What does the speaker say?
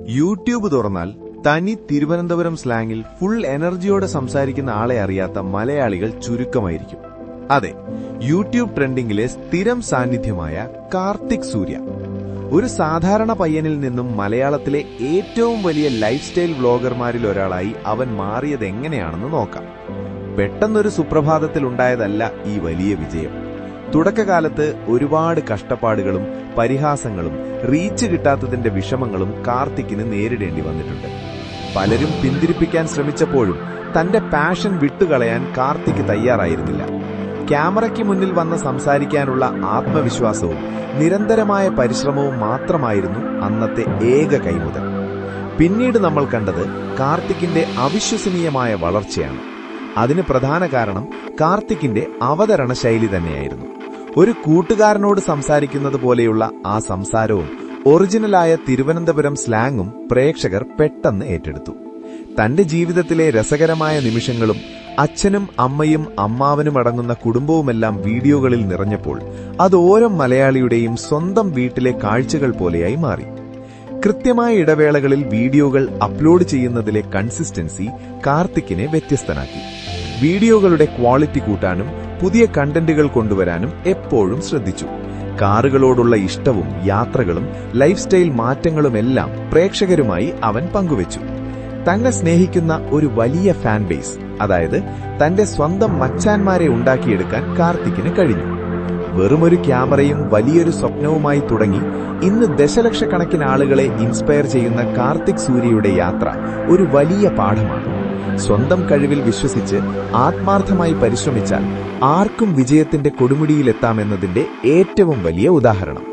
YouTube തുറന്നാൽ തനി Thiruvananthapuram സ്ലാങ്ങിൽ full എനർജിയോടെ സംസാരിക്കുന്ന ആളെ അറിയാത്ത മലയാളികൾ ചുരുക്കമായിരിക്കും. അതെ, യൂട്യൂബ് ട്രെൻഡിംഗിലെ സ്ഥിരം സാന്നിധ്യമായ കാർത്തിക് സൂര്യ. ഒരു സാധാരണ പയ്യനിൽ നിന്നും മലയാളത്തിലെ ഏറ്റവും വലിയ ലൈഫ് സ്റ്റൈൽ വ്ളോഗർമാരിൽ ഒരാളായി അവൻ മാറിയതെങ്ങനെയാണെന്ന് നോക്കാം. പെട്ടെന്നൊരു സുപ്രഭാതത്തിൽ ഉണ്ടായതല്ല ഈ വലിയ വിജയം. തുടക്കകാലത്ത് ഒരുപാട് കഷ്ടപ്പാടുകളും പരിഹാസങ്ങളും റീച്ച് കിട്ടാത്തതിന്റെ വിഷമങ്ങളും കാർത്തിക്കിന് നേരിടേണ്ടി വന്നിട്ടുണ്ട്. പലരും പിന്തിരിപ്പിക്കാൻ ശ്രമിച്ചപ്പോഴും തന്റെ പാഷൻ വിട്ടുകളയാൻ കാർത്തിക് തയ്യാറായിരുന്നില്ല. ക്യാമറയ്ക്ക് മുന്നിൽ വന്ന് സംസാരിക്കാനുള്ള ആത്മവിശ്വാസവും നിരന്തരമായ പരിശ്രമവും മാത്രമായിരുന്നു അന്നത്തെ ഏക കൈമുതൽ. പിന്നീട് നമ്മൾ കണ്ടത് കാർത്തിക്കിന്റെ അവിശ്വസനീയമായ വളർച്ചയാണ്. അതിന് പ്രധാന കാരണം കാർത്തിക്കിന്റെ അവതരണ ശൈലി തന്നെയായിരുന്നു. ഒരു കൂട്ടുകാരനോട് സംസാരിക്കുന്നത് പോലെയുള്ള ആ സംസാരവും ഒറിജിനലായ തിരുവനന്തപുരം സ്ലാങ്ങും പ്രേക്ഷകർ പെട്ടെന്ന് ഏറ്റെടുത്തു. തന്റെ ജീവിതത്തിലെ രസകരമായ നിമിഷങ്ങളും അച്ഛനും അമ്മയും അമ്മാവനും അടങ്ങുന്ന കുടുംബവുമെല്ലാം വീഡിയോകളിൽ നിറഞ്ഞപ്പോൾ അത് ഓരോ മലയാളിയുടെയും സ്വന്തം വീട്ടിലെ കാഴ്ചകൾ പോലെയായി മാറി. കൃത്യമായ ഇടവേളകളിൽ വീഡിയോകൾ അപ്ലോഡ് ചെയ്യുന്നതിലെ കൺസിസ്റ്റൻസി കാർത്തിക്കിനെ വ്യത്യസ്തനാക്കി. വീഡിയോകളുടെ ക്വാളിറ്റി കൂട്ടാനും പുതിയ കണ്ടന്റുകൾ കൊണ്ടുവരാനും എപ്പോഴും ശ്രദ്ധിച്ചു. കാറുകളോടുള്ള ഇഷ്ടവും യാത്രകളും ലൈഫ് സ്റ്റൈൽ മാറ്റങ്ങളുമെല്ലാം പ്രേക്ഷകരുമായി അവൻ പങ്കുവച്ചു. തന്നെ സ്നേഹിക്കുന്ന ഒരു വലിയ ഫാൻ ബേസ്, അതായത് തന്റെ സ്വന്തം മച്ചാന്മാരെ ഉണ്ടാക്കിയെടുക്കാൻ കാർത്തിക്കിന് കഴിഞ്ഞു. വെറുമൊരു ക്യാമറയും വലിയൊരു സ്വപ്നവുമായി തുടങ്ങി ഇന്ന് ദശലക്ഷക്കണക്കിന് ആളുകളെ ഇൻസ്പയർ ചെയ്യുന്ന കാർത്തിക് സൂര്യയുടെ യാത്ര ഒരു വലിയ പാഠമാണ്. സ്വന്തം കഴിവിൽ വിശ്വസിച്ച് ആത്മാർത്ഥമായി പരിശ്രമിച്ചാൽ ആർക്കും വിജയത്തിന്റെ കൊടുമുടിയിലെത്താമെന്നതിന്റെ ഏറ്റവും വലിയ ഉദാഹരണം.